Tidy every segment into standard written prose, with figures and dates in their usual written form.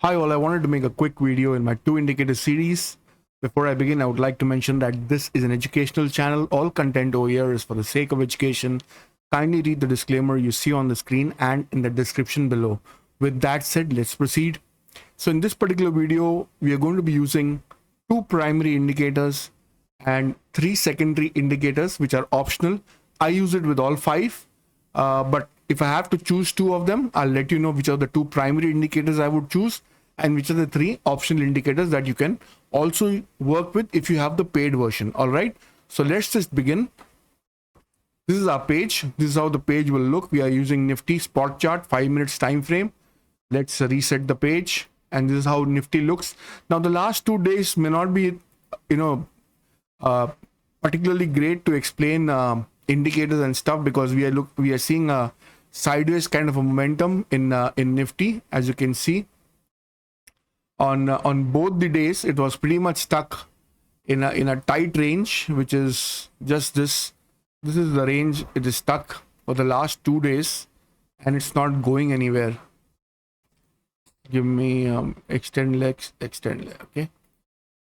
Hi all, I wanted to make a quick video in my 2 indicator series. Before I begin, I would like to mention that this is an educational channel. All content over here is for the sake of education. Kindly read the disclaimer you see on the screen and in the description below. With that said, let's proceed. So in this particular video, we are going to be using 2 primary indicators and 3 secondary indicators, which are optional. I use it with all 5, but if I have to choose 2 of them, I'll let you know which are the 2 primary indicators I would choose and which are the 3 optional indicators that you can also work with if you have the paid version. All right, so let's just begin. This is our page. This is how the page will look. We are using Nifty spot chart, 5 minutes time frame. Let's reset the page, and this is how Nifty looks. Now the last 2 days may not be particularly great to explain indicators and stuff, because we are seeing a sideways kind of a momentum in Nifty. As you can see, on both the days it was pretty much stuck in a tight range, which is just this is the range it is stuck for the last 2 days, and it's not going anywhere. Give me extend legs, okay.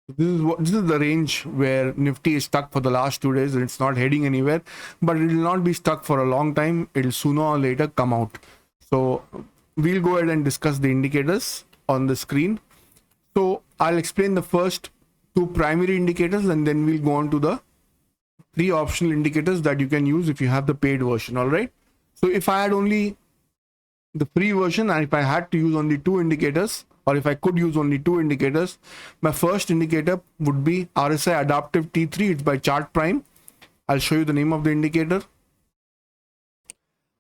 This is the range where Nifty is stuck for the last 2 days, and it's not heading anywhere, but it will not be stuck for a long time. It'll sooner or later come out. So we'll go ahead and discuss the indicators on the screen. So I'll explain the first 2 primary indicators, and then we'll go on to the 3 optional indicators that you can use if you have the paid version. All right, so if I had only the free version, and if I had to use only 2 indicators, or if I could use only 2 indicators, my first indicator would be RSI-Adaptive T3. It's by Chart Prime. I'll show you the name of the indicator.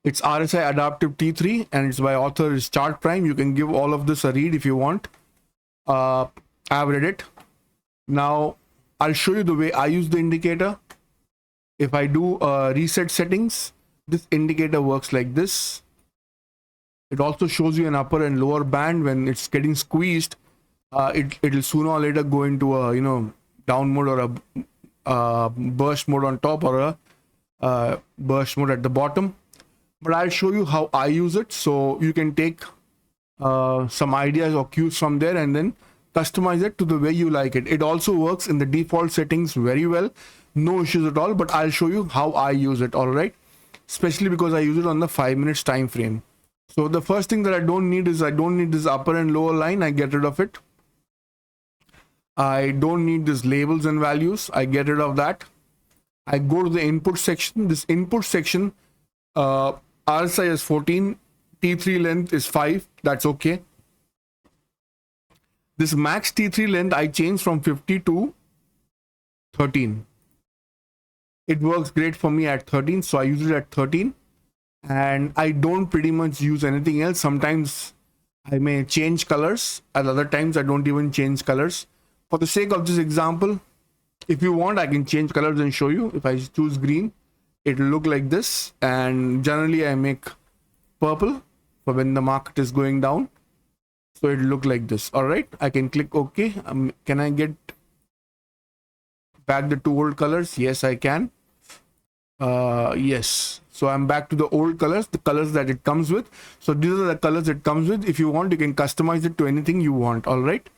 It's RSI-Adaptive T3, and it's by author is Chart Prime. You can give all of this a read if you want. I've read it. Now I'll show you the way I use the indicator. If I do reset settings, this indicator works like this. It also shows you an upper and lower band. When it's getting squeezed, it'll sooner or later go into a down mode, or a burst mode on top, or a burst mode at the bottom. But I'll show you how I use it, so you can take some ideas or cues from there and then customize it to the way you like it. It also works in the default settings very well, no issues at all. But I'll show you how I use it. All right, especially because I use it on the 5 minutes time frame. So the first thing that I don't need this upper and lower line. I get rid of it. I don't need this labels and values. I get rid of that. I go to the input section. This input section, RSI is 14, T3 length is 5. That's okay. This max T3 length I changed from 50 to 13. It works great for me at 13, so I use it at 13. And I don't pretty much use anything else. Sometimes I may change colors, at other times I don't even change colors. For the sake of this example, if you want, I can change colors and show you. If I choose green, it'll look like this, and generally I make purple for when the market is going down, so it'll look like this. All right, I can click OK. Can I get back the 2 old colors? Yes, I can. Yes, so I'm back to the old colors, the colors that it comes with. So these are the colors it comes with. If you want, you can customize it to anything you want. All right,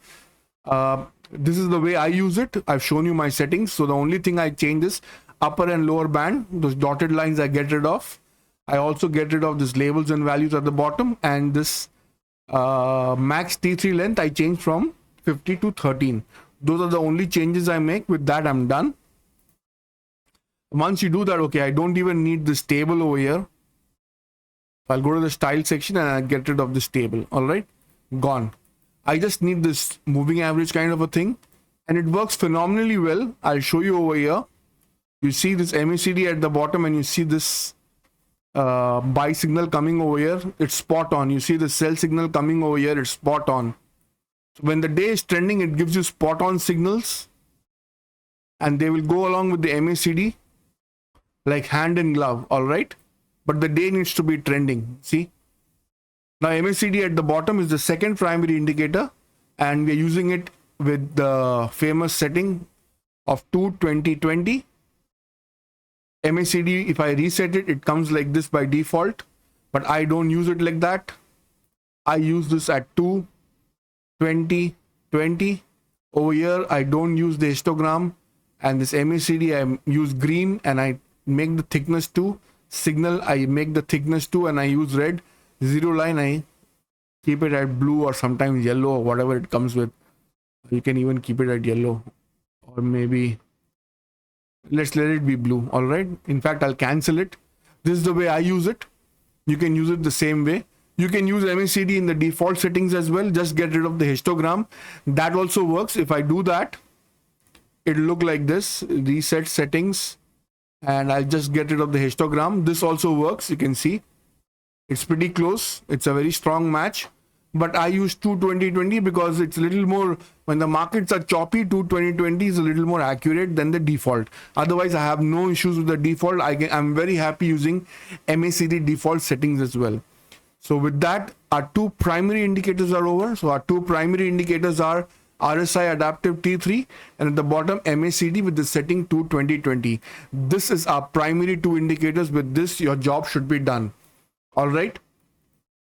this is the way I use it. I've shown you my settings. So the only thing I change is upper and lower band. Those dotted lines I get rid of. I also get rid of this labels and values at the bottom, and this max T3 length I change from 50 to 13. Those are the only changes I make. With that, I'm done. Once you do that, okay, I don't even need this table over here. I'll go to the style section and I'll get rid of this table. All right, gone. I just need this moving average kind of a thing, and it works phenomenally well. I'll show you over here. You see this MACD at the bottom, and you see this buy signal coming over here. It's spot on. You see the sell signal coming over here. It's spot on. So when the day is trending, it gives you spot on signals, and they will go along with the MACD like hand in glove. All right, but the day needs to be trending. See, now MACD at the bottom is the second primary indicator, and we're using it with the famous setting of 2-20-20. MACD, if I reset it, it comes like this by default, but I don't use it like that. I use this at 2, 20, 20. Over here, I don't use the histogram, and this MACD, I use green and I make the thickness 2. Signal, I make the thickness 2 and I use red. Zero line, I keep it at blue or sometimes yellow or whatever it comes with. You can even keep it at yellow, or maybe let's let it be blue. All right. In fact, I'll cancel it. This is the way I use it. You can use it the same way. You can use MACD in the default settings as well. Just get rid of the histogram. That also works. If I do that, it'll look like this. Reset settings, and I'll just get rid of the histogram. This also works. You can see it's pretty close. It's a very strong match. But I use 220/20 because it's a little more, when the markets are choppy, 220/20 is a little more accurate than the default. Otherwise, I have no issues with the default. I'm very happy using MACD default settings as well. So with that, our two primary indicators are over. So our two primary indicators are RSI-Adaptive T3 and at the bottom MACD with the setting 220/20. This is our primary two indicators. With this, your job should be done. All right.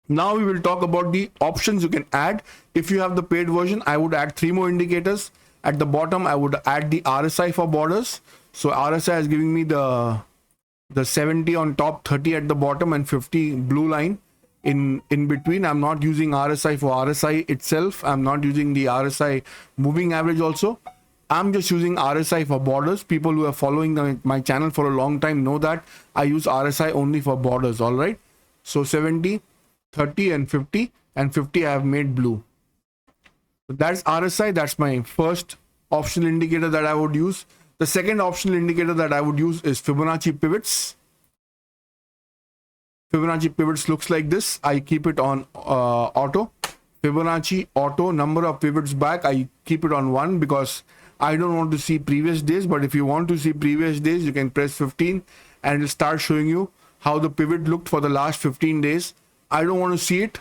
Now we will talk about the options you can add. If you have the paid version, I would add 3 more indicators. At the bottom, I would add the RSI for borders. So RSI is giving me the 70 on top, 30 at the bottom, and 50 blue line in between. I'm not using RSI for RSI itself. I'm not using the RSI moving average also. I'm just using RSI for borders. People who are following my channel for a long time know that I use RSI only for borders. All right. So 70, 30 and 50 I have made blue. So that's RSI. That's my first optional indicator that I would use. The second optional indicator that I would use is Fibonacci pivots. Fibonacci pivots looks like this. I keep it on auto. Fibonacci auto, number of pivots back, I keep it on 1 because I don't want to see previous days. But if you want to see previous days, you can press 15 and it'll start showing you how the pivot looked for the last 15 days. I don't want to see it,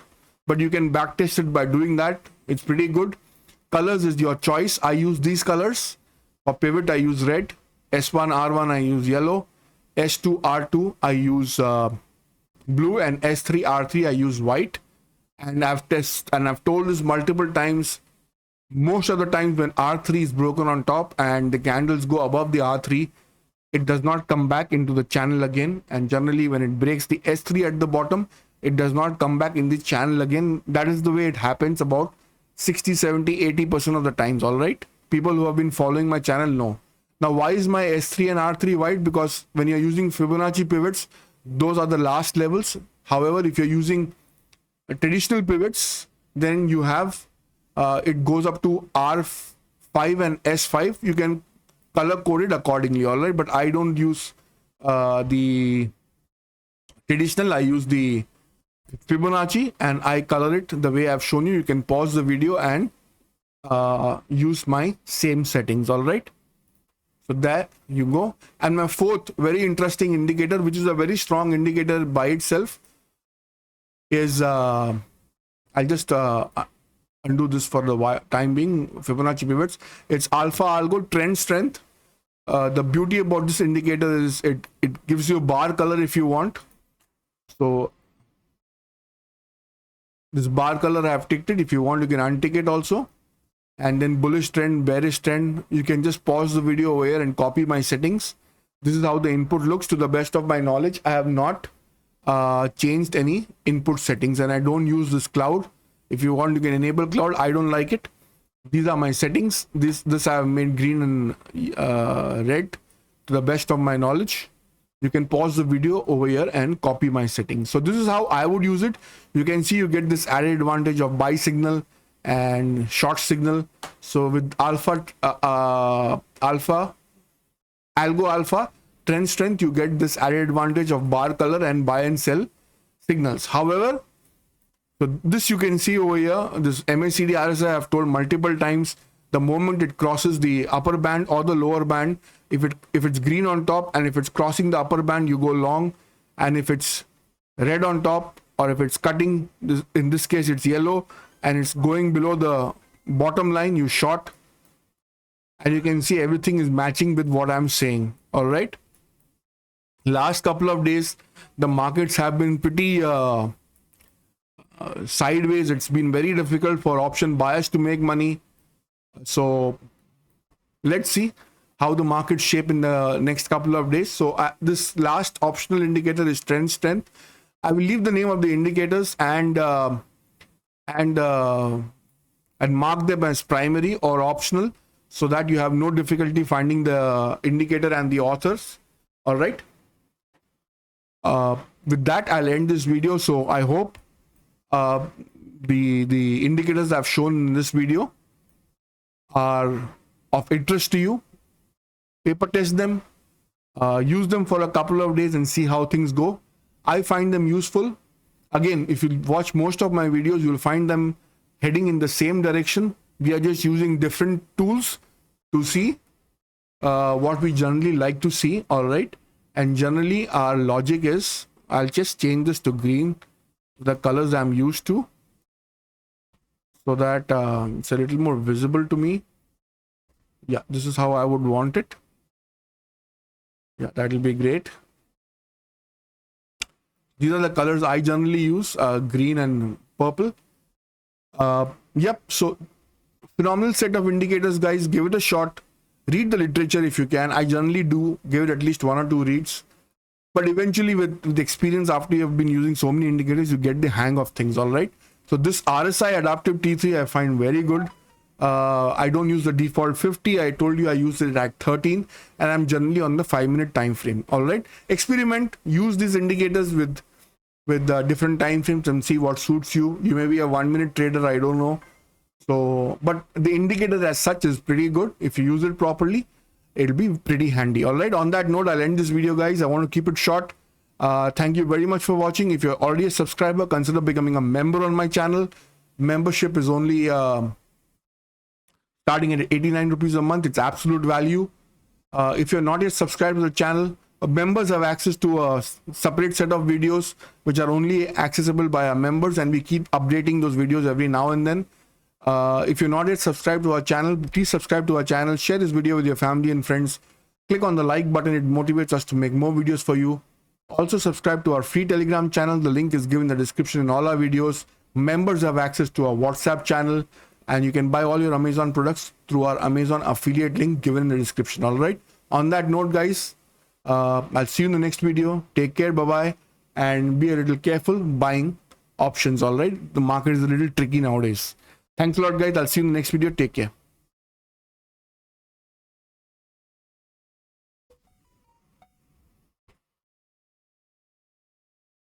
but you can backtest it by doing that. It's pretty good. Colors is your choice. I use these colors. For pivot, I use red. S1, R1, I use yellow. S2, R2, I use blue, and S3, R3, I use white. And I've told this multiple times. Most of the times when R3 is broken on top and the candles go above the R3, it does not come back into the channel again. And generally when it breaks the S3 at the bottom, it does not come back in the channel again. That is the way it happens about 60, 70, 80% of the times. All right. People who have been following my channel know. Now, why is my S3 and R3 white? Because when you're using Fibonacci pivots, those are the last levels. However, if you're using traditional pivots, then you have, it goes up to R5 and S5. You can color code it accordingly. All right. But I don't use the traditional. I use the Fibonacci and I color it the way I've shown you. You can pause the video and use my same settings. All right. So there you go. And my fourth very interesting indicator, which is a very strong indicator by itself, is I'll just undo this for the time being. Fibonacci pivots. It's alpha algo trend strength. The beauty about this indicator is it gives you a bar color if you want. So this bar color I have ticked it. If you want, you can untick it also. And then bullish trend, bearish trend. You can just pause the video over here and copy my settings. This is how the input looks. To the best of my knowledge, I have not changed any input settings, and I don't use this cloud. If you want, you can enable cloud. I don't like it. These are my settings. This I have made green and red to the best of my knowledge. You can pause the video over here and copy my settings. So this is how I would use it. You can see you get this added advantage of buy signal and short signal. So with algo alpha trend strength, you get this added advantage of bar color and buy and sell signals. However, so this you can see over here, this MACD RSI I have told multiple times, the moment it crosses the upper band or the lower band, if it's green on top and if it's crossing the upper band, you go long, and if it's red on top or if it's cutting, in this case it's yellow, and it's going below the bottom line, you short. And you can see everything is matching with what I'm saying. All right. Last couple of days, the markets have been pretty sideways. It's been very difficult for option buyers to make money. So let's see how the market shape in the next couple of days. So this last optional indicator is trend strength. I will leave the name of the indicators and mark them as primary or optional, so that you have no difficulty finding the indicator and the authors. All right. With that, I'll end this video. So I hope the indicators I've shown in this video are of interest to you. Paper test them, use them for a couple of days and see how things go. I find them useful. Again, if you watch most of my videos, you'll find them heading in the same direction. We are just using different tools to see what we generally like to see. All right. And generally our logic is, I'll just change this to green, the colors I'm used to, so that it's a little more visible to me. Yeah, this is how I would want it. Yeah, that'll be great. These are the colors I generally use, green and purple. Yep, so phenomenal set of indicators, guys. Give it a shot. Read the literature if you can. I generally do give it at least 1 or 2 reads. But eventually with experience, after you have been using so many indicators, you get the hang of things, all right? So this RSI-Adaptive T3 I find very good. I don't use the default 50. I told you I use it at 13, and I'm generally on the 5-minute time frame. All right, experiment, use these indicators with different time frames and see what suits you. You may be a 1-minute trader, I don't know. So, but the indicator as such is pretty good. If you use it properly, it'll be pretty handy. All right, on that note, I'll end this video, guys. I want to keep it short. Thank you very much for watching. If you're already a subscriber, consider becoming a member on my channel. Membership is only starting at 89 rupees a month. It's absolute value. If you're not yet subscribed to the channel, members have access to a separate set of videos which are only accessible by our members, and we keep updating those videos every now and then. If you're not yet subscribed to our channel, please subscribe to our channel. Share this video with your family and friends. Click on the like button. It motivates us to make more videos for you. Also subscribe to our free Telegram channel. The link is given in the description in all our videos. Members have access to our WhatsApp channel, and you can buy all your Amazon products through our Amazon affiliate link given in the description. All right. On that note, guys, I'll see you in the next video. Take care. Bye-bye. And be a little careful buying options. All right. The market is a little tricky nowadays. Thanks a lot, guys. I'll see you in the next video. Take care.